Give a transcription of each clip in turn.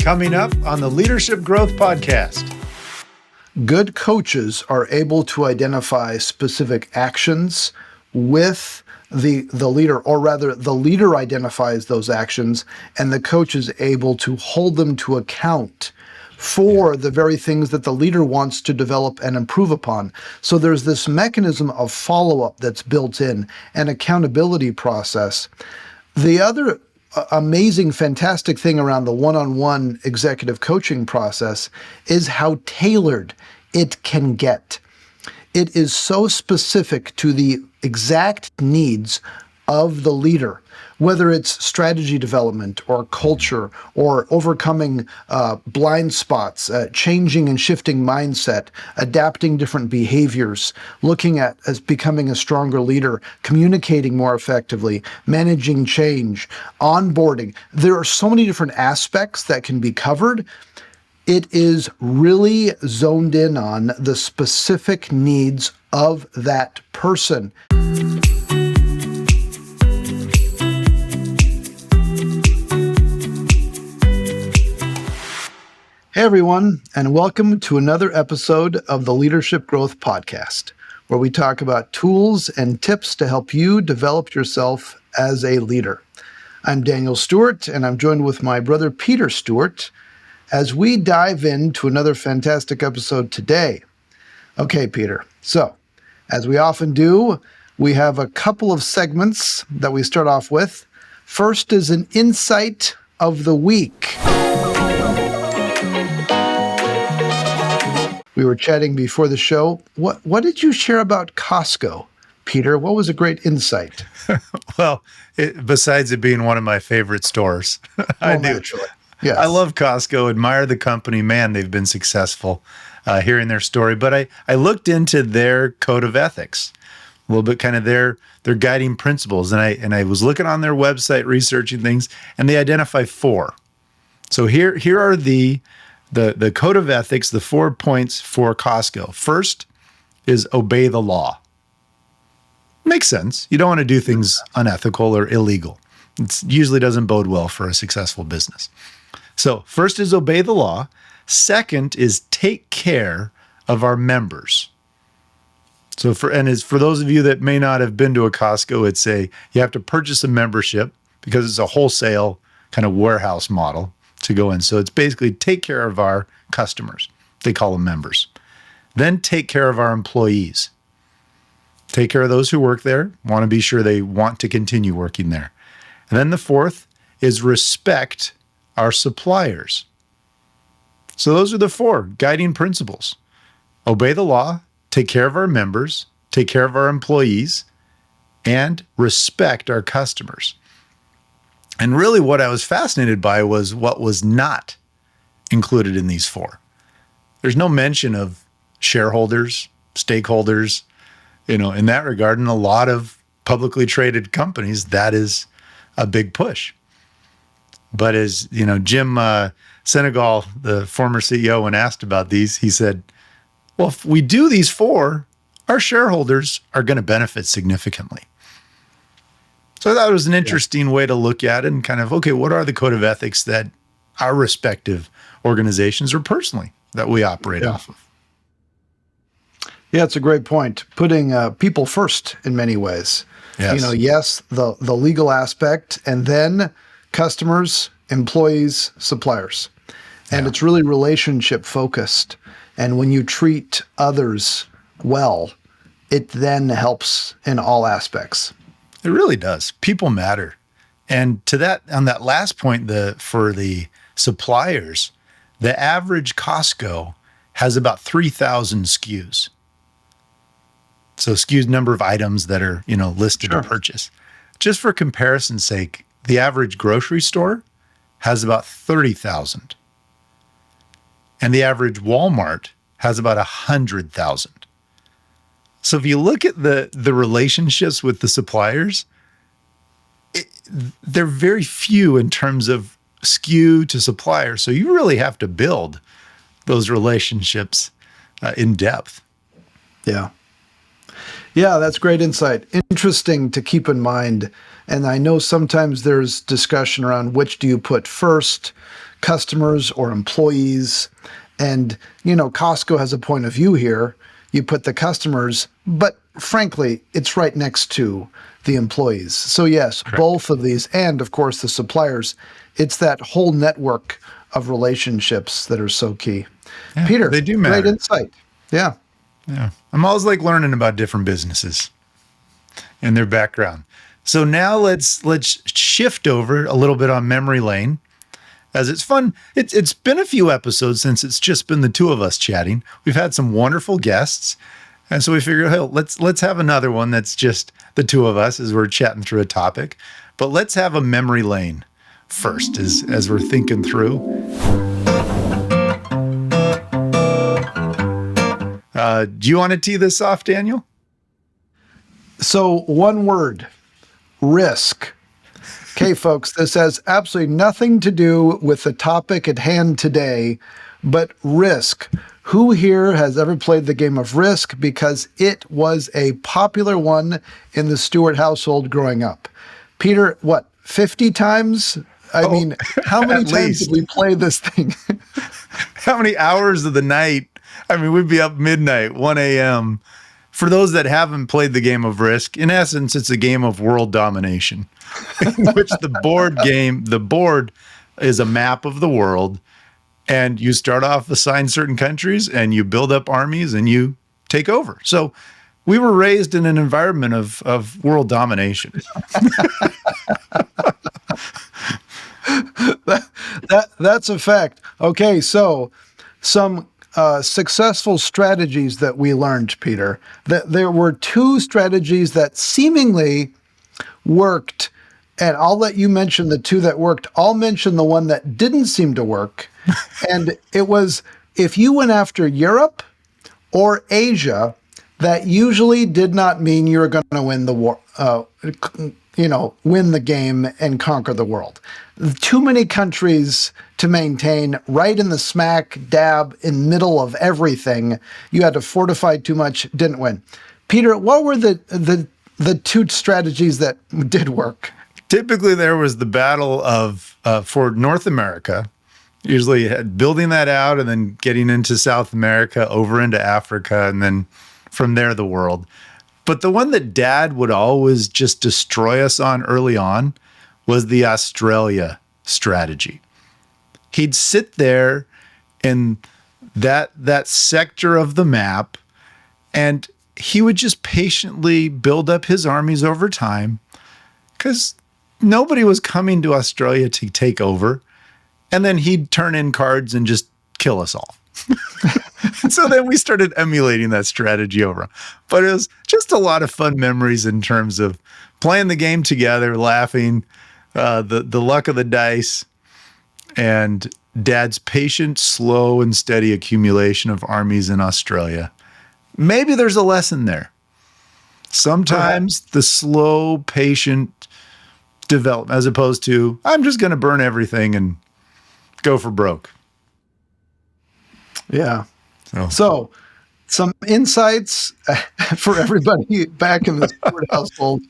Coming up on the Leadership Growth Podcast. Good coaches are able to identify specific actions with the leader, or rather the leader identifies those actions and the coach is able to hold them to account for the very things that the leader wants to develop and improve upon. So there's this mechanism of follow-up that's built in, an accountability process. The other amazing, fantastic thing around the one-on-one executive coaching process is how tailored it can get. It is so specific to the exact needs of the leader, whether it's strategy development or culture or overcoming blind spots, changing and shifting mindset, adapting different behaviors, looking at as becoming a stronger leader, communicating more effectively, managing change, onboarding. There are so many different aspects that can be covered. It is really zoned in on the specific needs of that person. Hey everyone, and welcome to another episode of the Leadership Growth Podcast, where we talk about tools and tips to help you develop yourself as a leader. I'm Daniel Stewart, and I'm joined with my brother Peter Stewart as we dive into another fantastic episode today. Okay, Peter, so as we often do, we have a couple of segments that we start off with. First is an insight of the week. We were chatting before the show. What did you share about Costco, Peter? What was a great insight? Well, besides it being one of my favorite stores, I do. Naturally. Yes. I love Costco, admire the company. Man, they've been successful, hearing their story. But I looked into their code of ethics, a little bit, kind of their guiding principles. And I was looking on their website, researching things, and they identify 4. So here are the code of ethics, the 4 points for Costco. First is obey the law. Makes sense. You don't want to do things unethical or illegal. It usually doesn't bode well for a successful business. So first is obey the law. Second is take care of our members. So for those of you that may not have been to a Costco, you have to purchase a membership because it's a wholesale kind of warehouse model to go in. So it's basically take care of our customers. They call them members. Then take care of our employees. Take care of those who work there. Want to be sure they want to continue working there. And then the 4th is respect our suppliers. So those are the 4 guiding principles. Obey the law, take care of our members, take care of our employees, and respect our customers. And really what I was fascinated by was what was not included in these 4. There's no mention of shareholders, stakeholders, in that regard. In a lot of publicly traded companies, that is a big push. But as Jim Senegal, the former CEO, when asked about these, he said, well, if we do these 4, our shareholders are going to benefit significantly. So I thought it was an interesting way to look at it and kind of, okay, what are the code of ethics that our respective organizations or personally that we operate off of? Yeah, it's a great point. Putting people first in many ways. Yes. Yes, the legal aspect, and then customers, employees, suppliers. And it's really relationship focused. And when you treat others well, it then helps in all aspects. It really does. People matter. And to that, on that last point, for the suppliers, the average Costco has about 3,000 SKUs. So SKUs, number of items that are, listed to purchase. Just for comparison's sake, the average grocery store has about 30,000. And the average Walmart has about 100,000. So if you look at the relationships with the suppliers, they're very few in terms of SKU to supplier. So you really have to build those relationships in depth. Yeah. Yeah, that's great insight. Interesting to keep in mind. And I know sometimes there's discussion around which do you put first, customers or employees. And, Costco has a point of view here. You put the customers, but frankly, it's right next to the employees. So yes, Correct. both of these, and of course the suppliers, it's that whole network of relationships that are so key. Yeah, Peter, they do great matter. insight. Yeah. Yeah. I'm always like learning about different businesses and their background. So now let's shift over a little bit on memory lane, as it's fun. It's been a few episodes since it's just been the two of us chatting. We've had some wonderful guests, and so we figured, hey, let's have another one that's just the two of us as we're chatting through a topic. But let's have a memory lane first, as we're thinking through. Do you want to tee this off, Daniel? So one word, risk. Okay, folks, this has absolutely nothing to do with the topic at hand today, but Risk. Who here has ever played the game of Risk? Because it was a popular one in the Stewart household growing up. Peter, what, 50 times? I mean, how many times did we play this thing? How many hours of the night? I mean, we'd be up midnight, 1 a.m. For those that haven't played the game of Risk, in essence, it's a game of world domination, in which the board is a map of the world, and you start off assign certain countries, and you build up armies, and you take over. So we were raised in an environment of world domination. That's a fact. Okay, so some successful strategies that we learned, Peter. That there were two strategies that seemingly worked, and I'll let you mention the two that worked. I'll mention the one that didn't seem to work, and it was if you went after Europe or Asia, that usually did not mean you were going to win the war. Win the game and conquer the world. Too many countries to maintain, right in the smack dab in middle of everything. You had to fortify too much, didn't win. Peter, what were the two strategies that did work? Typically, there was the battle of for North America, usually building that out and then getting into South America, over into Africa, and then from there the world. But the one that Dad would always just destroy us on early on was the Australia strategy. He'd sit there in that sector of the map, and he would just patiently build up his armies over time because nobody was coming to Australia to take over. And then he'd turn in cards and just kill us all. So then we started emulating that strategy over. But it was just a lot of fun memories in terms of playing the game together, laughing, the luck of the dice, and Dad's patient, slow, and steady accumulation of armies in Australia. Maybe there's a lesson there. Sometimes the slow, patient development, as opposed to, I'm just going to burn everything and go for broke. Yeah. So some insights for everybody back in the Stewart household.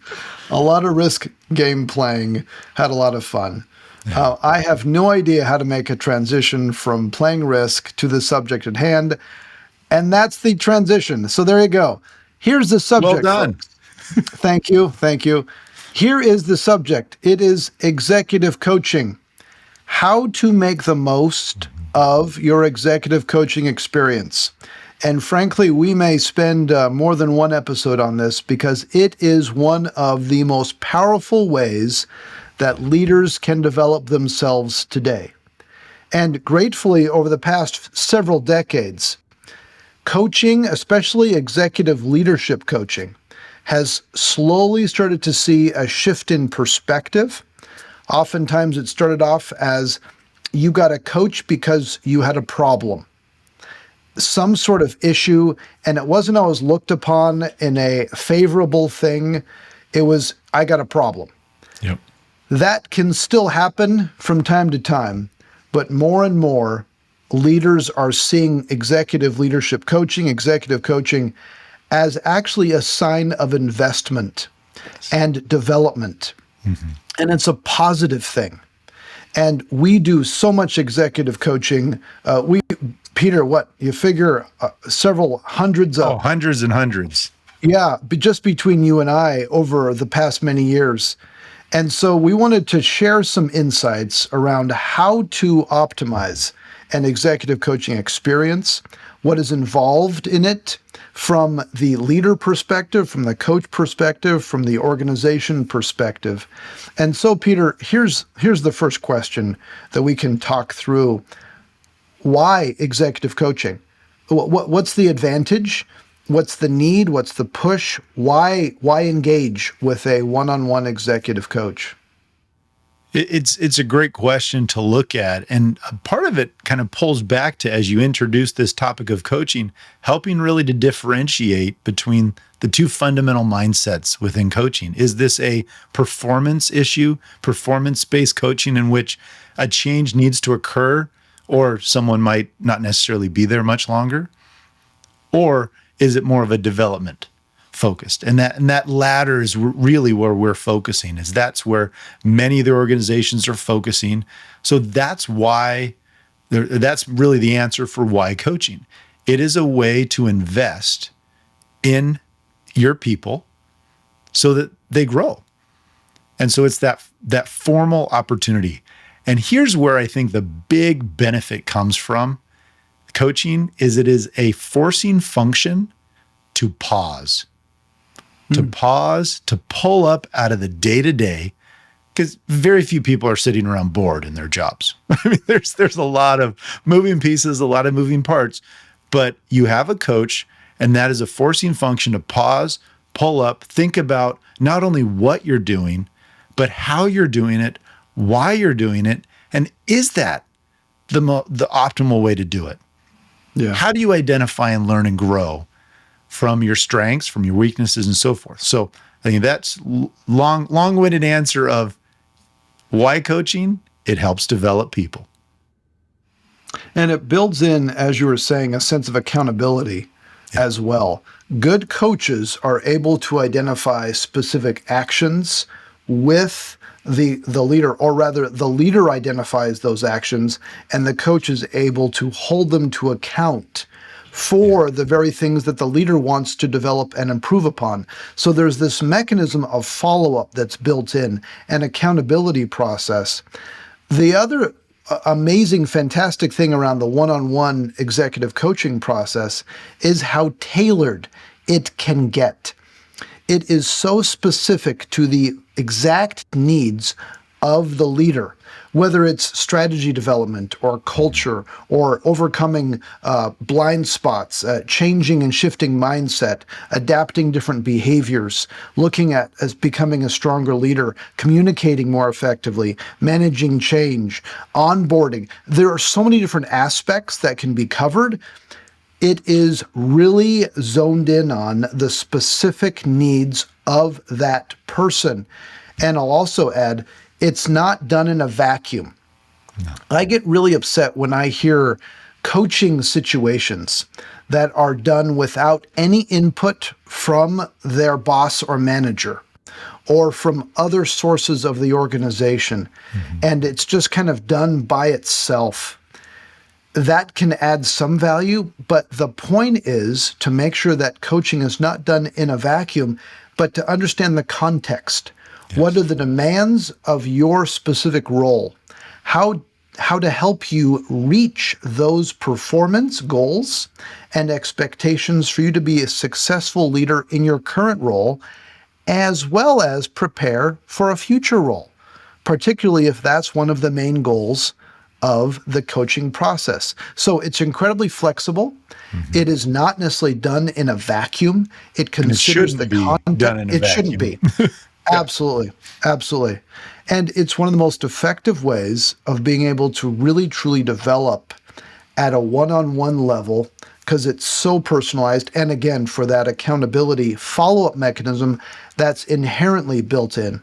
A lot of Risk game playing, had a lot of fun. Yeah. I have no idea how to make a transition from playing Risk to the subject at hand, and that's the transition. So there you go. Here's the subject. Well done. Thank you. Thank you. Here is the subject. It is executive coaching. How to make the most of your executive coaching experience. And frankly, we may spend more than one episode on this because it is one of the most powerful ways that leaders can develop themselves today. And gratefully, over the past several decades, coaching, especially executive leadership coaching, has slowly started to see a shift in perspective. Oftentimes it started off as you got a coach because you had a problem, some sort of issue, and it wasn't always looked upon in a favorable thing. It was, I got a problem. Yep. That can still happen from time to time, but more and more leaders are seeing executive leadership coaching, executive coaching as actually a sign of investment and development. Mm-hmm. And it's a positive thing. And we do so much executive coaching. Peter, what you figure several hundreds Oh, of, hundreds and hundreds. yeah, just between you and I over the past many years. And so we wanted to share some insights around how to optimize an executive coaching experience, what is involved in it from the leader perspective, from the coach perspective, from the organization perspective. And so, Peter, here's the first question that we can talk through. Why executive coaching? What's the advantage? What's the need? What's the push? Why engage with a one-on-one executive coach? It's a great question to look at. And a part of it kind of pulls back to, as you introduce this topic of coaching, helping really to differentiate between the two fundamental mindsets within coaching. Is this a performance issue, performance-based coaching in which a change needs to occur, or someone might not necessarily be there much longer? Or is it more of a development focused? And that latter is really where we're focusing, is that's where many of the organizations are focusing. So that's why, that's really the answer for why coaching. It is a way to invest in your people so that they grow. And so it's that formal opportunity. And here's where I think the big benefit comes from coaching is it is a forcing function to pause, to pull up out of the day-to-day, because very few people are sitting around bored in their jobs. I mean, there's a lot of moving pieces, a lot of moving parts, but you have a coach, and that is a forcing function to pause, pull up, think about not only what you're doing, but how you're doing it, why you're doing it, and is that the optimal way to do it? Yeah. How do you identify and learn and grow from your strengths, from your weaknesses, and so forth? So I think that's long-winded answer of why coaching. It helps develop people. And it builds in, as you were saying, a sense of accountability as well. Good coaches are able to identify specific actions with the leader, or rather the leader identifies those actions and the coach is able to hold them to account for the very things that the leader wants to develop and improve upon. So there's this mechanism of follow-up that's built in, an accountability process. The other amazing, fantastic thing around the one-on-one executive coaching process is how tailored it can get. It is so specific to the exact needs of the leader, whether it's strategy development or culture or overcoming blind spots, changing and shifting mindset, adapting different behaviors, looking at as becoming a stronger leader, communicating more effectively, managing change, onboarding. There are so many different aspects that can be covered. It is really zoned in on the specific needs of that person. And I'll also add, it's not done in a vacuum. No. I get really upset when I hear coaching situations that are done without any input from their boss or manager or from other sources of the organization. Mm-hmm. And it's just kind of done by itself. That can add some value, but the point is to make sure that coaching is not done in a vacuum, but to understand the context. Yes. What are the demands of your specific role? How to help you reach those performance goals and expectations for you to be a successful leader in your current role, as well as prepare for a future role, particularly if that's one of the main goals of the coaching process. So it's incredibly flexible. Mm-hmm. It is not necessarily done in a vacuum. It considers the content. Done in a it vacuum. Shouldn't be. Absolutely. Absolutely. And it's one of the most effective ways of being able to really, truly develop at a one-on-one level, because it's so personalized. And again, for that accountability follow-up mechanism that's inherently built in.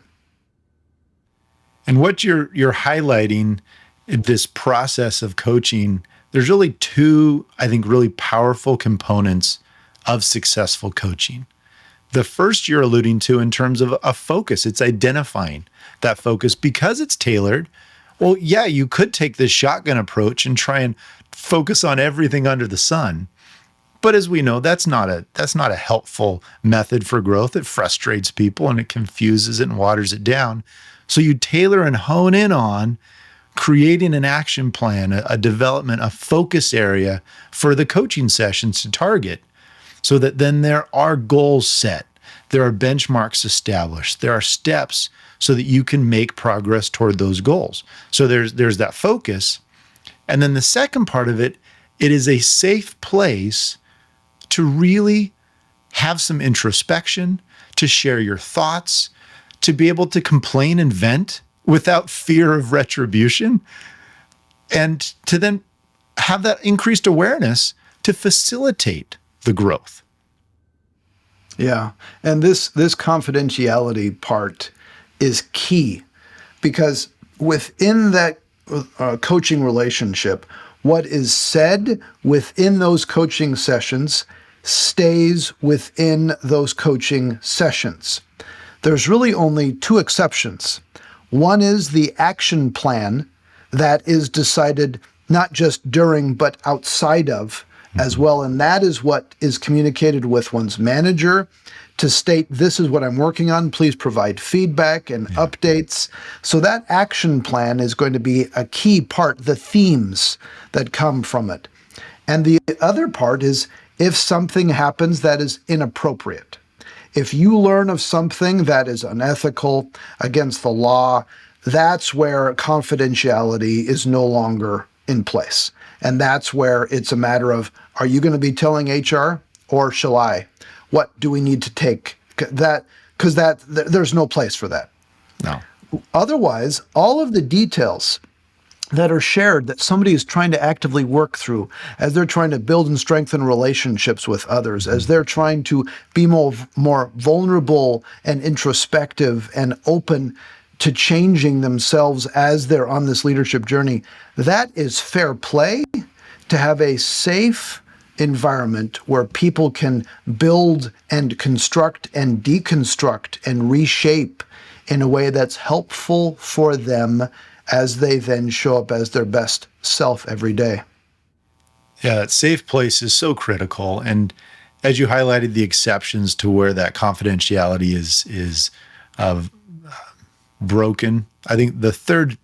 And what you're highlighting, this process of coaching, there's really two, I think, really powerful components of successful coaching. The first you're alluding to in terms of a focus, it's identifying that focus because it's tailored. Well, yeah, you could take this shotgun approach and try and focus on everything under the sun. But as we know, that's not a helpful method for growth. It frustrates people and it confuses it and waters it down. So you tailor and hone in on creating an action plan, a development, a focus area for the coaching sessions to target, so that then there are goals set, there are benchmarks established, there are steps so that you can make progress toward those goals. So there's that focus. And then the second part of it, it is a safe place to really have some introspection, to share your thoughts, to be able to complain and vent without fear of retribution, and to then have that increased awareness to facilitate the growth. Yeah. And this confidentiality part is key, because within that coaching relationship, what is said within those coaching sessions stays within those coaching sessions. There's really only two exceptions. One is the action plan that is decided not just during, but outside of as well. And that is what is communicated with one's manager to state, this is what I'm working on. Please provide feedback and updates. So that action plan is going to be a key part, the themes that come from it. And the other part is if something happens that is inappropriate. If you learn of something that is unethical, against the law, that's where confidentiality is no longer in place. And that's where it's a matter of, are you going to be telling HR or shall I? What do we need to take? Because there's no place for that. No. Otherwise, all of the details that are shared that somebody is trying to actively work through as they're trying to build and strengthen relationships with others, as they're trying to be more vulnerable and introspective and open to changing themselves as they're on this leadership journey, that is fair play to have a safe environment where people can build and construct and deconstruct and reshape in a way that's helpful for them as they then show up as their best self every day. Yeah, that safe place is so critical. And as you highlighted the exceptions to where that confidentiality is broken, I think the third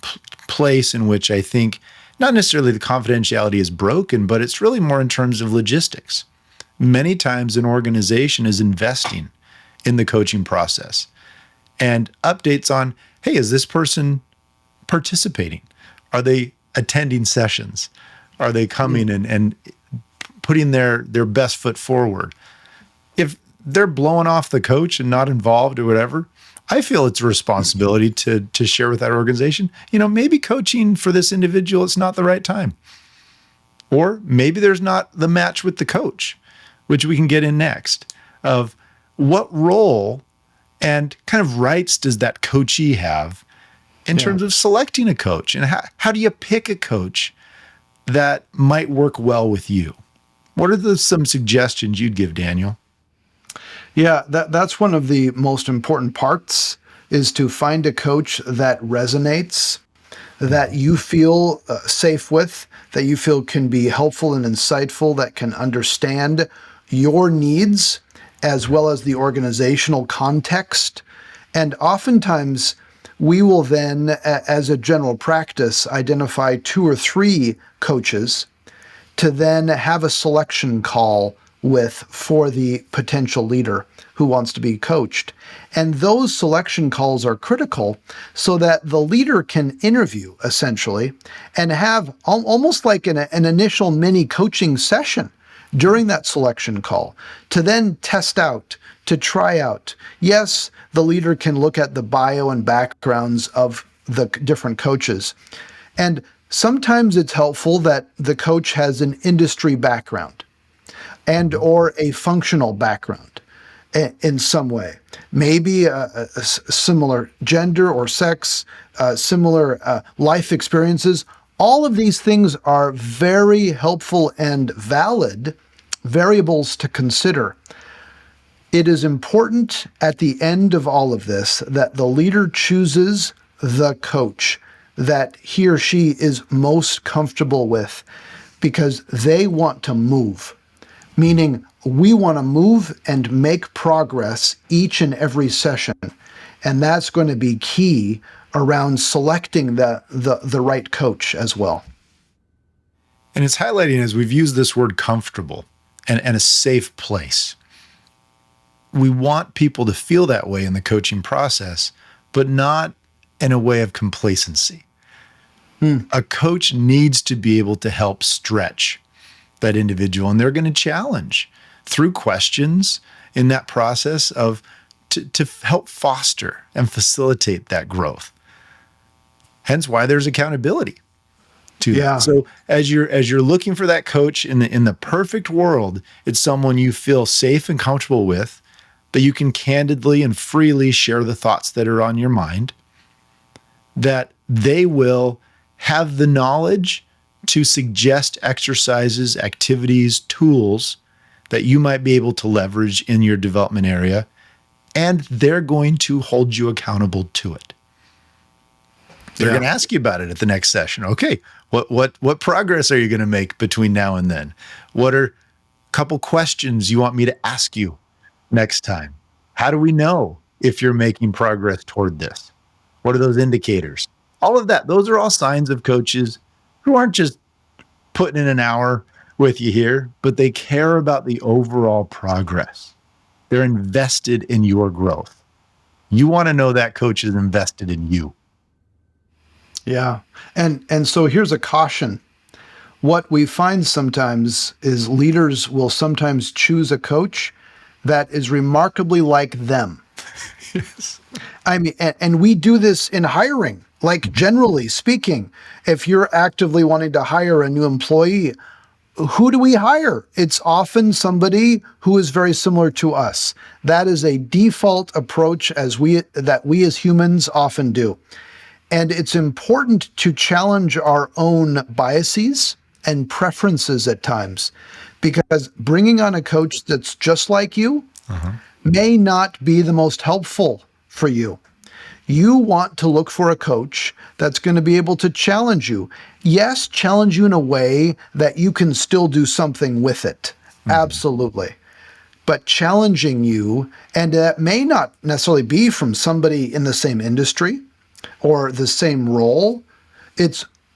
place in which I think not necessarily the confidentiality is broken, but it's really more in terms of logistics. Many times an organization is investing in the coaching process and updates on, hey, is this person participating? Are they attending sessions? Are they coming and putting their best foot forward? If they're blowing off the coach and not involved or whatever, I feel it's a responsibility to share with that organization, maybe coaching for this individual, it's not the right time. Or maybe there's not the match with the coach, which we can get in next, of what role and kind of rights does that coachee have in terms of selecting a coach, and how do you pick a coach that might work well with you? What are some suggestions you'd give, Daniel? Yeah, that's one of the most important parts, is to find a coach that resonates, that you feel safe with, that you feel can be helpful and insightful, that can understand your needs as well as the organizational context. And oftentimes, we will then, as a general practice, identify 2 or 3 coaches to then have a selection call with for the potential leader who wants to be coached. And those selection calls are critical so that the leader can interview, essentially, and have almost like an initial mini coaching session during that selection call to then test out, to try out. Yes, the leader can look at the bio and backgrounds of the different coaches. And sometimes it's helpful that the coach has an industry background and or a functional background in some way. Maybe a similar gender or sex, similar life experiences. All of these things are very helpful and valid variables to consider. It is important at the end of all of this that the leader chooses the coach that he or she is most comfortable with because they want to move. Meaning, we want to move and make progress each and every session. And that's going to be key around selecting the right coach as well. And it's highlighting as we've used this word comfortable and a safe place. We want people to feel that way in the coaching process, but not in a way of complacency. A coach needs to be able to help stretch that individual, and they're going to challenge through questions in that process of to help foster and facilitate that growth. Hence why there's accountability to that. So as you're looking for that coach in the perfect world, it's someone you feel safe and comfortable with, that you can candidly and freely share the thoughts that are on your mind, that they will have the knowledge to suggest exercises, activities, tools that you might be able to leverage in your development area, and they're going to hold you accountable to it. They're going to ask you about it at the next session. Okay, what progress are you going to make between now and then? What are a couple questions you want me to ask you next time? How do we know if you're making progress toward this? What are those indicators? All of that. Those are all signs of coaches who aren't just putting in an hour with you here, but they care about the overall progress. They're invested in your growth. You want to know that coach is invested in you. Yeah. And so here's a caution. What we find sometimes is leaders will sometimes choose a coach that is remarkably like them. Yes. I mean, and we do this in hiring. Like, generally speaking, if you're actively wanting to hire a new employee, who do we hire? It's often somebody who is very similar to us. That is a default approach that we as humans often do. And it's important to challenge our own biases and preferences at times, because bringing on a coach that's just like you may not be the most helpful for you. You want to look for a coach that's going to be able to challenge you. Yes, challenge you in a way that you can still do something with it. Absolutely. But challenging you, and that may not necessarily be from somebody in the same industry or the same role.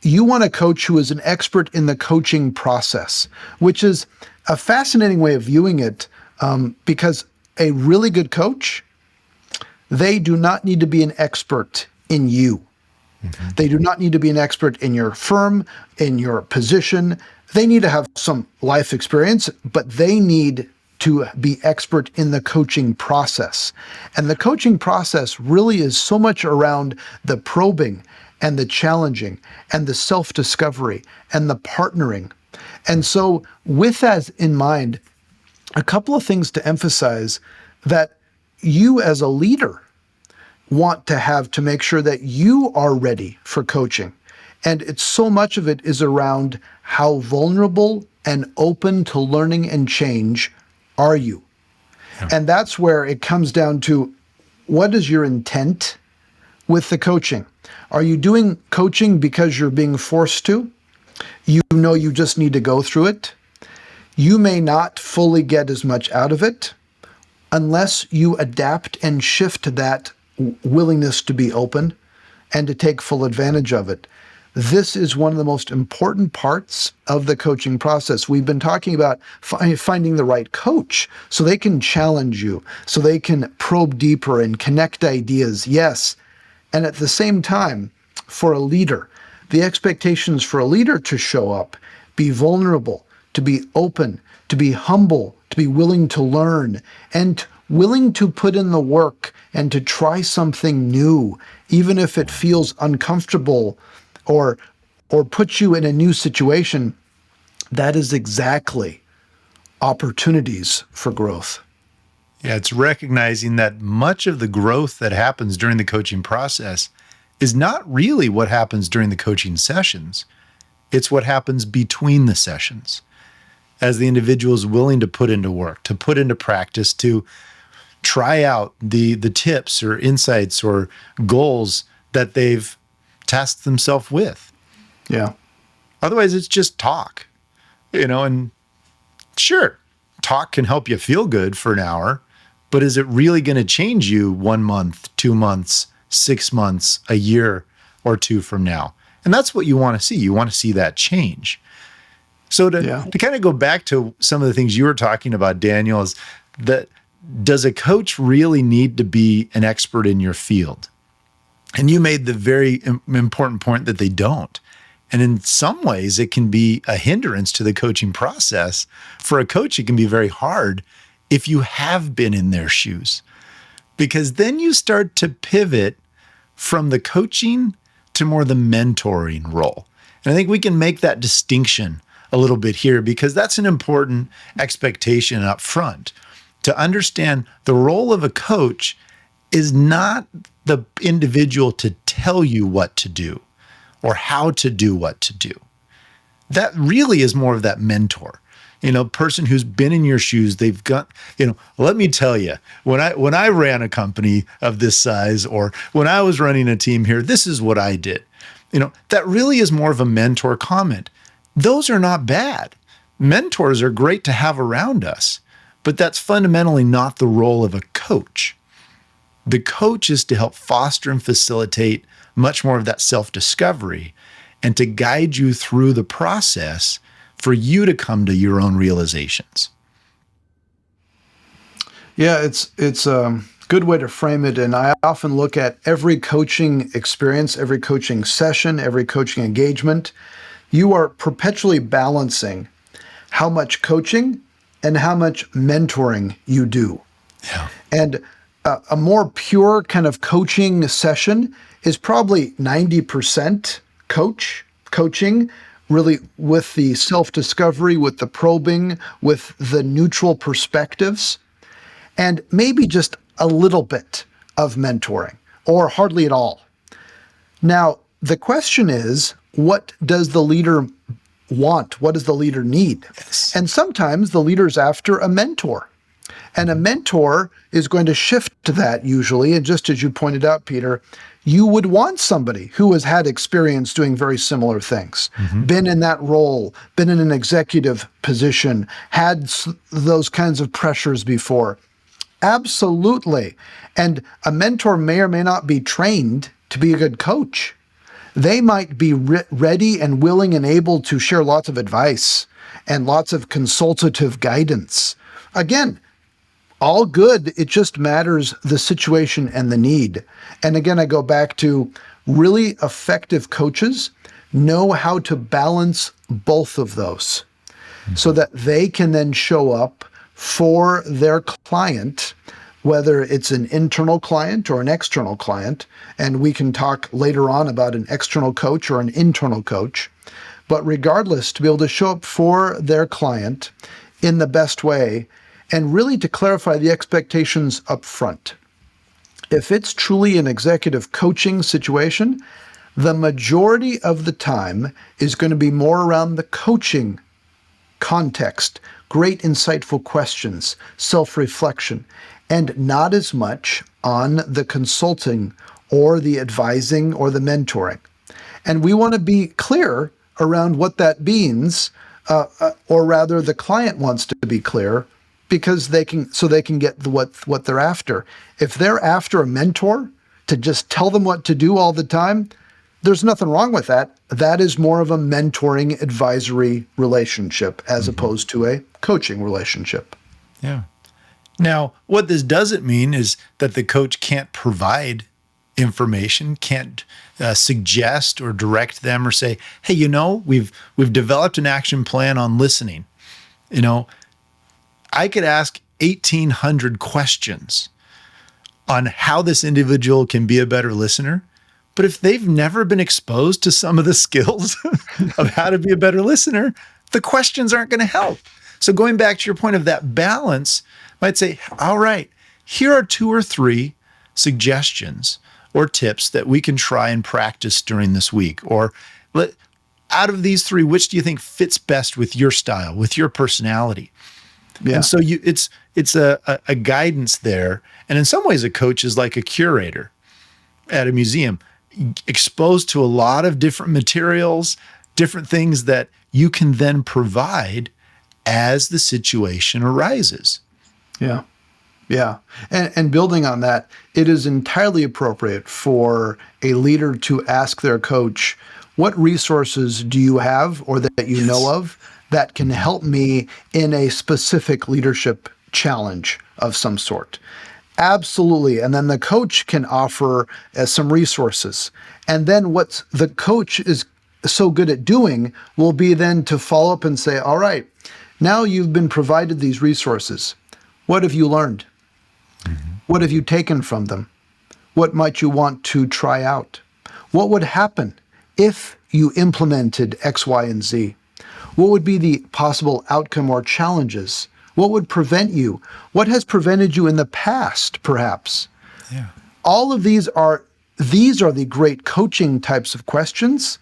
You want a coach who is an expert in the coaching process, which is a fascinating way of viewing it, because a really good coach, they do not need to be an expert in you. They do not need to be an expert in your firm, in your position. They need to have some life experience, but they need to be expert in the coaching process. And the coaching process really is so much around the probing and the challenging and the self-discovery and the partnering. And so with that in mind, a couple of things to emphasize that you as a leader want to have to make sure that you are ready for coaching. And it's so much of it is around how vulnerable and open to learning and change are you? Yeah. And that's where it comes down to, what is your intent with the coaching? Are you doing coaching because you're being forced to? You know you just need to go through it. You may not fully get as much out of it unless you adapt and shift that willingness to be open and to take full advantage of it. This is one of the most important parts of the coaching process. We've been talking about finding the right coach so they can challenge you, so they can probe deeper and connect ideas. Yes. And at the same time, for a leader, the expectations for a leader to show up, be vulnerable, to be open, to be humble, to be willing to learn, and willing to put in the work and to try something new, even if it feels uncomfortable or puts you in a new situation. That is exactly opportunities for growth. Yeah, it's recognizing that much of the growth that happens during the coaching process is not really what happens during the coaching sessions. It's what happens between the sessions, as the individual is willing to put into work, to put into practice, to try out the tips or insights or goals that they've task themselves with. Yeah. Otherwise, it's just talk, and sure, talk can help you feel good for an hour, but is it really going to change you 1 month, 2 months, 6 months, a year or two from now? And that's what you want to see. You want to see that change. So to kind of go back to some of the things you were talking about, Daniel, is that does a coach really need to be an expert in your field? And you made the very important point that they don't. And in some ways, it can be a hindrance to the coaching process. For a coach, it can be very hard if you have been in their shoes, because then you start to pivot from the coaching to more the mentoring role. And I think we can make that distinction a little bit here, because that's an important expectation up front. To understand the role of a coach is not the individual to tell you what to do or how to do what to do. That really is more of that mentor, person who's been in your shoes. They've got, let me tell you, when I ran a company of this size, or when I was running a team here, this is what I did. That really is more of a mentor comment. Those are not bad. Mentors are great to have around us, but that's fundamentally not the role of a coach. The coach is to help foster and facilitate much more of that self-discovery and to guide you through the process for you to come to your own realizations. Yeah, it's a good way to frame it. And I often look at every coaching experience, every coaching session, every coaching engagement. You are perpetually balancing how much coaching and how much mentoring you do. Yeah. And a more pure kind of coaching session is probably 90% coaching, really with the self-discovery, with the probing, with the neutral perspectives, and maybe just a little bit of mentoring, or hardly at all. Now, the question is, what does the leader want? What does the leader need? Yes. And sometimes the leader's after a mentor. And a mentor is going to shift to that usually. And just as you pointed out, Peter, you would want somebody who has had experience doing very similar things, been in that role, been in an executive position, had those kinds of pressures before. Absolutely. And a mentor may or may not be trained to be a good coach. They might be ready and willing and able to share lots of advice and lots of consultative guidance. Again, all good. It just matters the situation and the need. And again, I go back to really effective coaches know how to balance both of those so that they can then show up for their client, whether it's an internal client or an external client. And we can talk later on about an external coach or an internal coach. But regardless, to be able to show up for their client in the best way, and really to clarify the expectations up front. If it's truly an executive coaching situation, the majority of the time is going to be more around the coaching context, great insightful questions, self-reflection, and not as much on the consulting or the advising or the mentoring. And we want to be clear around what that means, or rather the client wants to be clear, because they can get what they're after. If they're after a mentor to just tell them what to do all the time, there's nothing wrong with that. That is more of a mentoring advisory relationship as opposed to a coaching relationship. Yeah. Now, what this doesn't mean is that the coach can't provide information, can't suggest or direct them or say, hey, we've developed an action plan on listening. I could ask 1,800 questions on how this individual can be a better listener. But if they've never been exposed to some of the skills of how to be a better listener, the questions aren't going to help. So going back to your point of that balance, I might say, all right, here are 2 or 3 suggestions or tips that we can try and practice during this week. Or out of these 3, which do you think fits best with your style, with your personality? Yeah. And so it's a guidance there. And in some ways, a coach is like a curator at a museum. exposed to a lot of different materials, different things that you can then provide as the situation arises. Yeah. Yeah. And building on that, it is entirely appropriate for a leader to ask their coach, what resources do you have or that you know of that can help me in a specific leadership challenge of some sort? Absolutely. And then the coach can offer some resources. And then what the coach is so good at doing will be then to follow up and say, all right, now you've been provided these resources. What have you learned? What have you taken from them? What might you want to try out? What would happen if you implemented X, Y, and Z? What would be the possible outcome or challenges? What would prevent you? What has prevented you in the past, perhaps? Yeah. All of these are the great coaching types of questions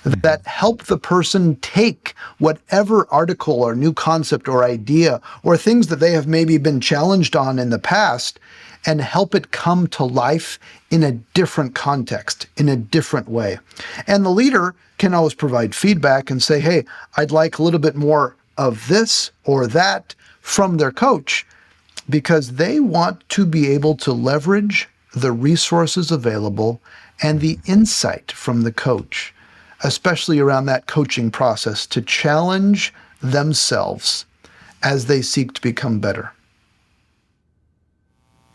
that help the person take whatever article or new concept or idea or things that they have maybe been challenged on in the past and help it come to life in a different context, in a different way. And the leader can always provide feedback and say, hey, I'd like a little bit more of this or that from their coach, because they want to be able to leverage the resources available and the insight from the coach, especially around that coaching process, to challenge themselves as they seek to become better.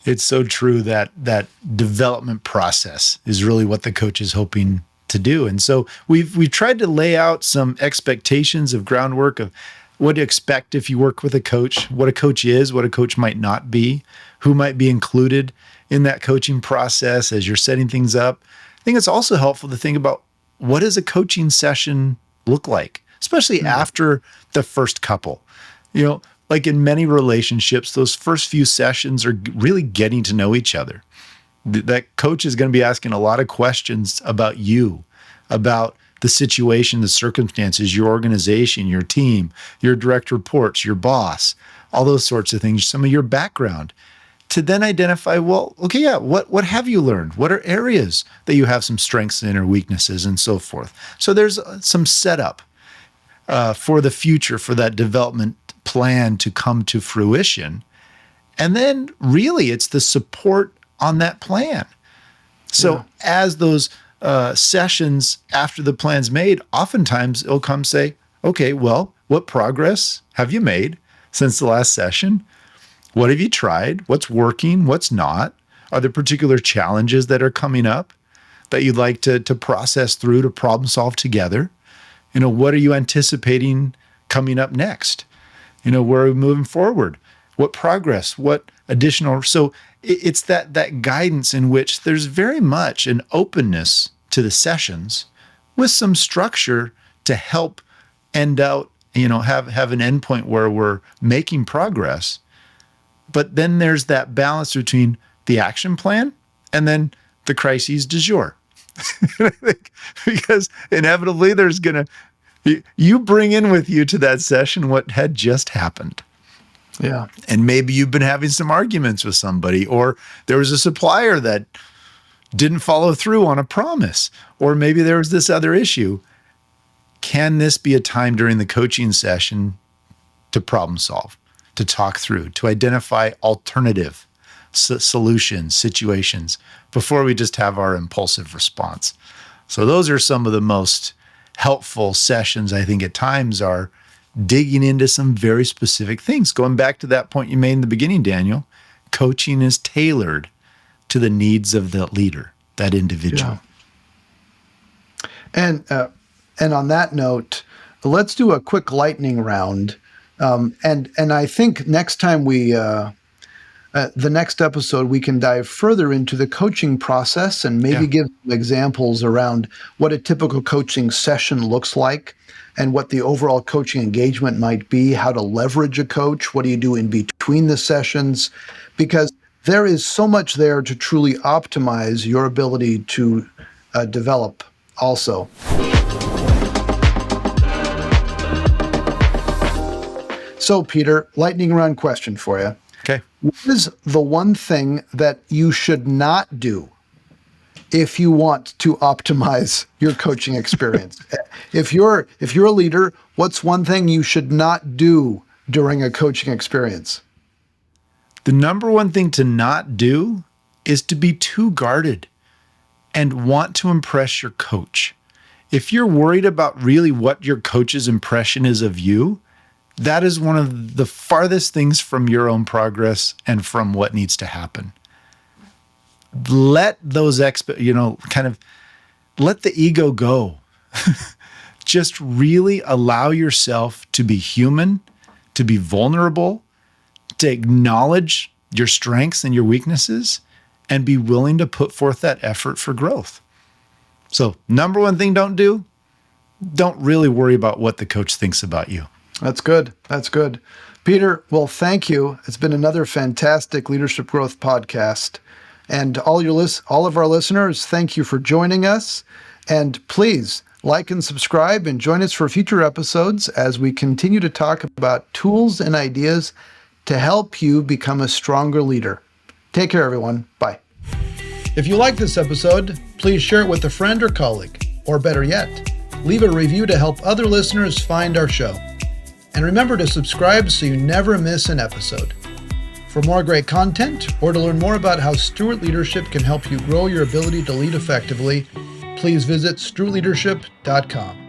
It's so true that that development process is really what the coach is hoping to do. And so we've tried to lay out some expectations of groundwork of what to expect if you work with a coach, what a coach is, what a coach might not be, who might be included in that coaching process as you're setting things up. I think it's also helpful to think about, what does a coaching session look like, especially after the first couple? You know, like in many relationships, those first few sessions are really getting to know each other. That coach is going to be asking a lot of questions about you, about the situation, the circumstances, your organization, your team, your direct reports, your boss, all those sorts of things, some of your background, to then identify, well, okay, yeah, what have you learned? What are areas that you have some strengths in or weaknesses and so forth? So there's some setup for the future, for that development plan to come to fruition. And then really it's the support on that plan. So as those sessions after the plan's made, oftentimes it'll come say, okay, well, what progress have you made since the last session? What have you tried? What's working? What's not? Are there particular challenges that are coming up that you'd like to process through, to problem solve together? You know, what are you anticipating coming up next? You know, where are we moving forward? What progress? What additional? So it's that guidance in which there's very much an openness to the sessions with some structure to help end out, you know, have an endpoint where we're making progress. But then there's that balance between the action plan and then the crises du jour. Because inevitably there's going to, you bring in with you to that session what had just happened. Yeah. And maybe you've been having some arguments with somebody, or there was a supplier that didn't follow through on a promise, or maybe there was this other issue. Can this be a time during the coaching session to problem solve, to talk through, to identify alternative solutions, situations, before we just have our impulsive response? So those are some of the most helpful sessions, I think, at times, are digging into some very specific things. Going back to that point you made in the beginning, Daniel, coaching is tailored to the needs of the leader, that individual. Yeah. And on that note, let's do a quick lightning round. And I think next time the next episode, we can dive further into the coaching process and maybe give some examples around what a typical coaching session looks like and what the overall coaching engagement might be, how to leverage a coach, what do you do in between the sessions, because there is so much there to truly optimize your ability to develop also. So, Peter, lightning round question for you. Okay. What is the one thing that you should not do if you want to optimize your coaching experience. If you're a leader, what's one thing you should not do during a coaching experience? The number one thing to not do is to be too guarded and want to impress your coach. If you're worried about really what your coach's impression is of you, that is one of the farthest things from your own progress and from what needs to happen. Let those let the ego go. Just really allow yourself to be human, to be vulnerable, to acknowledge your strengths and your weaknesses, and be willing to put forth that effort for growth. So, number one thing don't really worry about what the coach thinks about you. That's good. That's good. Peter, well, thank you. It's been another fantastic leadership growth podcast. And all of our listeners, thank you for joining us. And please like and subscribe and join us for future episodes as we continue to talk about tools and ideas to help you become a stronger leader. Take care, everyone. Bye. If you like this episode, please share it with a friend or colleague. Or better yet, leave a review to help other listeners find our show. And remember to subscribe so you never miss an episode. For more great content, or to learn more about how Stewart Leadership can help you grow your ability to lead effectively, please visit stewartleadership.com.